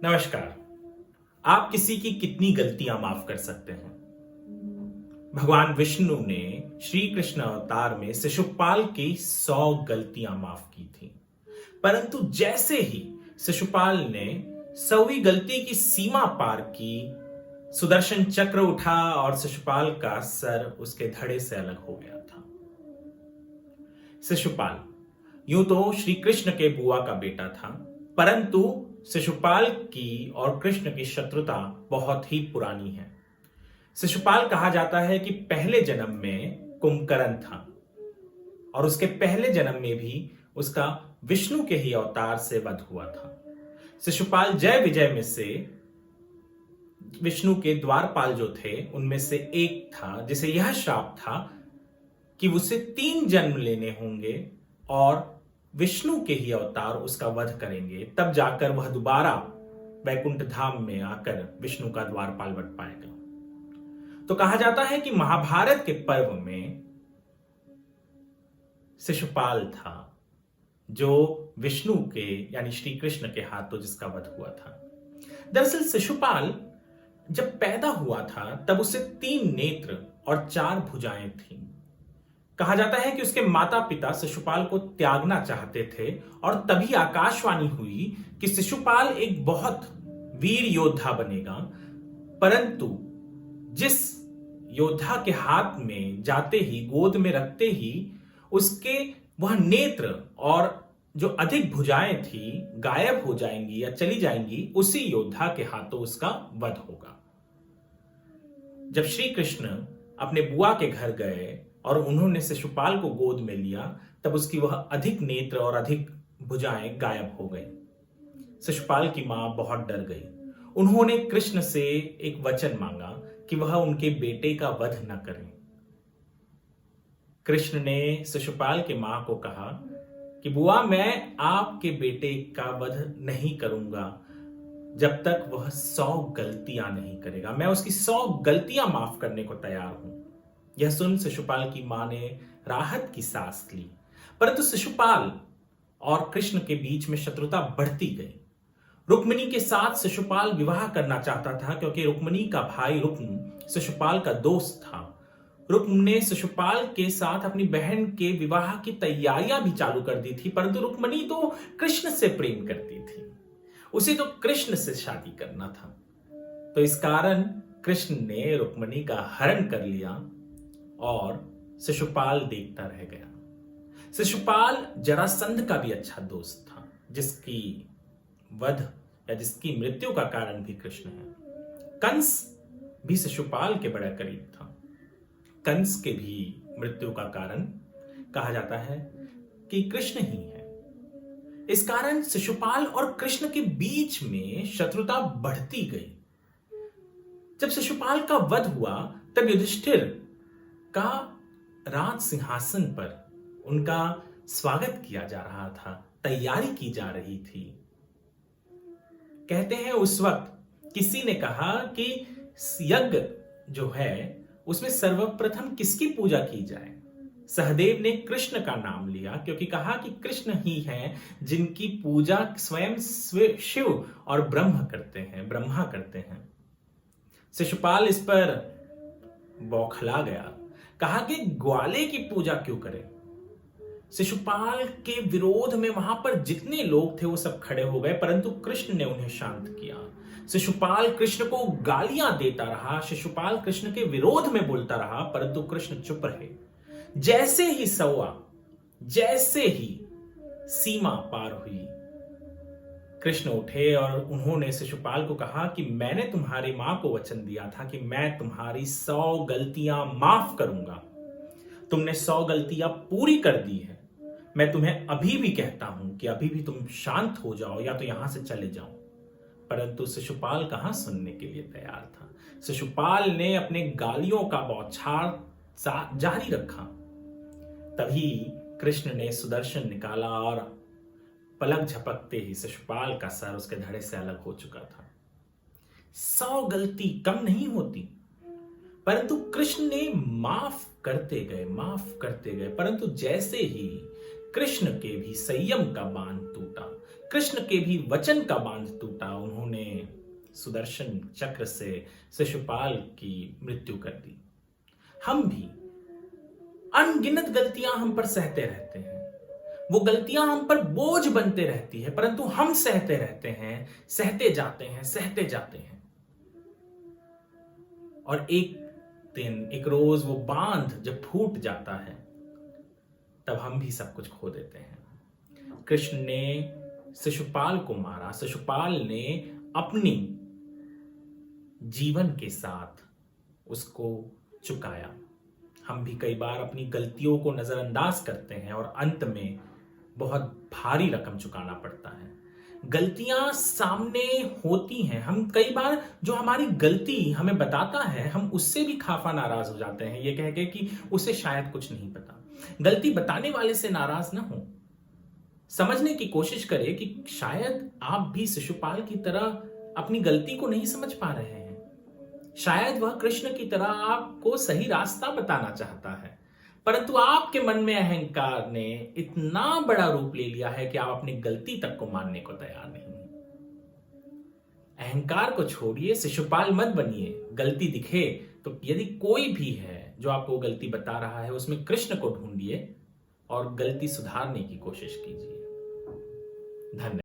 नमस्कार। आप किसी की कितनी गलतियां माफ कर सकते हैं? भगवान विष्णु ने श्री कृष्ण अवतार में शिशुपाल की 100 गलतियां माफ की थी। परंतु जैसे ही शिशुपाल ने 100वीं गलती की सीमा पार की, सुदर्शन चक्र उठा और शिशुपाल का सर उसके धड़े से अलग हो गया था। शिशुपाल यूं तो श्री कृष्ण के बुआ का बेटा था, परंतु शिशुपाल की और कृष्ण की शत्रुता बहुत ही पुरानी है। शिशुपाल कहा जाता है कि पहले जन्म में कुंभकर्ण था और उसके पहले जन्म में भी उसका विष्णु के ही अवतार से वध हुआ था। शिशुपाल जय विजय में से विष्णु के द्वारपाल जो थे उनमें से एक था, जिसे यह श्राप था कि उसे 3 जन्म लेने होंगे और विष्णु के ही अवतार उसका वध करेंगे, तब जाकर वह दोबारा वैकुंठ धाम में आकर विष्णु का द्वारपाल बन पाएगा। तो कहा जाता है कि महाभारत के पर्व में शिशुपाल था जो विष्णु के यानी श्री कृष्ण के हाथों जिसका वध हुआ था। दरअसल शिशुपाल जब पैदा हुआ था तब उसे 3 नेत्र और 4 भुजाएं थीं। कहा जाता है कि उसके माता पिता शिशुपाल को त्यागना चाहते थे और तभी आकाशवाणी हुई कि शिशुपाल एक बहुत वीर योद्धा बनेगा, परंतु जिस योद्धा के हाथ में जाते ही, गोद में रखते ही उसके वह नेत्र और जो अधिक भुजाएं थी गायब हो जाएंगी या चली जाएंगी, उसी योद्धा के हाथों उसका वध होगा। जब श्री कृष्ण अपने बुआ के घर गए और उन्होंने शिशुपाल को गोद में लिया, तब उसकी वह अधिक नेत्र और अधिक भुजाएं गायब हो गई। शिशुपाल की मां बहुत डर गई। उन्होंने कृष्ण से एक वचन मांगा कि वह उनके बेटे का वध न करें। कृष्ण ने शिशुपाल की मां को कहा कि बुआ, मैं आपके बेटे का वध नहीं करूंगा जब तक वह 100 गलतियां नहीं करेगा। मैं उसकी 100 गलतियां माफ करने को तैयार हूं। यह सुन शिशुपाल की मां ने राहत की सांस ली, परंतु शिशुपाल और कृष्ण के बीच में शत्रुता बढ़ती गई। रुक्मिणी के साथ शिशुपाल विवाह करना चाहता था क्योंकि रुक्मिणी का भाई रुक्म शिशुपाल का दोस्त था। रुक्म ने शिशुपाल के साथ अपनी बहन के विवाह की तैयारियां भी चालू कर दी थी, परंतु रुक्मिणी तो कृष्ण से प्रेम करती थी, उसे तो कृष्ण से शादी करना था। तो इस कारण कृष्ण ने रुक्मिणी का हरण कर लिया और शिशुपाल देखता रह गया। शिशुपाल जरासंध का भी अच्छा दोस्त था, जिसकी वध या जिसकी मृत्यु का कारण भी कृष्ण है। कंस भी शिशुपाल के बड़ा करीब था। कंस के भी मृत्यु का कारण कहा जाता है कि कृष्ण ही है। इस कारण शिशुपाल और कृष्ण के बीच में शत्रुता बढ़ती गई। जब शिशुपाल का वध हुआ तब युधिष्ठिर का राज सिंहासन पर उनका स्वागत किया जा रहा था, तैयारी की जा रही थी। कहते हैं उस वक्त किसी ने कहा कि यज्ञ जो है उसमें सर्वप्रथम किसकी पूजा की जाए। सहदेव ने कृष्ण का नाम लिया क्योंकि कहा कि कृष्ण ही हैं जिनकी पूजा स्वयं शिव और ब्रह्मा करते हैं। शिशुपाल इस पर बौखला गया, कहा कि ग्वाले की पूजा क्यों करें। शिशुपाल के विरोध में वहां पर जितने लोग थे वो सब खड़े हो गए, परंतु कृष्ण ने उन्हें शांत किया। शिशुपाल कृष्ण को गालियां देता रहा, शिशुपाल कृष्ण के विरोध में बोलता रहा, परंतु कृष्ण चुप रहे। जैसे ही सीमा पार हुई, कृष्ण उठे और उन्होंने शिशुपाल को कहा कि मैंने तुम्हारी मां को वचन दिया था कि मैं तुम्हारी 100 गलतियां माफ करूंगा। तुमने 100 गलतियां पूरी कर दी है। मैं तुम्हें अभी भी कहता हूं कि अभी भी तुम शांत हो जाओ या तो यहां से चले जाओ। परंतु शिशुपाल कहां सुनने के लिए तैयार था। शिशुपाल ने अपने गालियों का बौछार जारी रखा। तभी कृष्ण ने सुदर्शन निकाला और पलक झपकते ही शिशुपाल का सर उसके धड़े से अलग हो चुका था। 100 गलती कम नहीं होती, परंतु कृष्ण ने माफ करते गए, परंतु जैसे ही कृष्ण के भी संयम का बांध टूटा, कृष्ण के भी वचन का बांध टूटा, उन्होंने सुदर्शन चक्र से शिशुपाल की मृत्यु कर दी। हम भी अनगिनत गलतियां हम पर सहते रहते हैं, वो गलतियां हम पर बोझ बनते रहती है, परंतु हम सहते रहते हैं, सहते जाते हैं, सहते जाते हैं। और एक दिन, एक रोज वो बांध जब फूट जाता है, तब हम भी सब कुछ खो देते हैं। कृष्ण ने शिशुपाल को मारा, शिशुपाल ने अपनी जीवन के साथ उसको चुकाया। हम भी कई बार अपनी गलतियों को नजरअंदाज करते हैं और अंत में बहुत भारी रकम चुकाना पड़ता है। गलतियां सामने होती हैं, हम कई बार जो हमारी गलती हमें बताता है, हम उससे भी खाफा नाराज हो जाते हैं, ये कह के कि उसे शायद कुछ नहीं पता। गलती बताने वाले से नाराज ना हो, समझने की कोशिश करें कि शायद आप भी शिशुपाल की तरह अपनी गलती को नहीं समझ पा रहे हैं। शायद वह कृष्ण की तरह आपको सही रास्ता बताना चाहता है, परंतु आपके मन में अहंकार ने इतना बड़ा रूप ले लिया है कि आप अपनी गलती तक को मानने को तैयार नहीं हैं। अहंकार को छोड़िए, शिशुपाल मत बनिए। गलती दिखे तो यदि कोई भी है जो आपको गलती बता रहा है, उसमें कृष्ण को ढूंढिए और गलती सुधारने की कोशिश कीजिए। धन्यवाद।